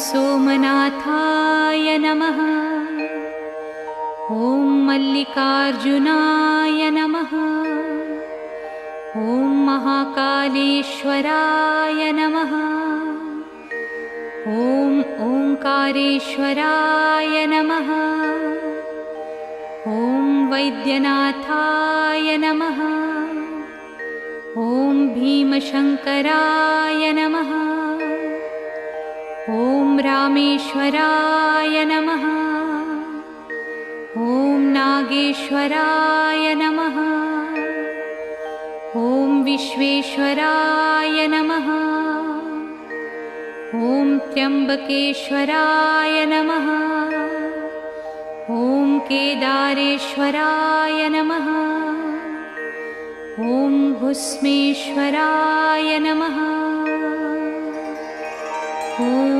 सोमनाथाय नमः। ॐ मल्लिकार्जुनाय नमः। ॐ महाकालेश्वराय नमः। ॐ ओंकारेश्वराय नमः। ॐ वैद्यनाथाय नमः। ॐ भीमशंकराय नमः। ॐ रामेश्वराय नमः। ॐ नागेश्वराय नमः। ॐ विश्वेश्वराय नमः। ॐ त्र्यंबकेश्वराय नमः। ॐ केदारेश्वराय नमः। ॐ भुस्मेश्वराय नमः। ॐ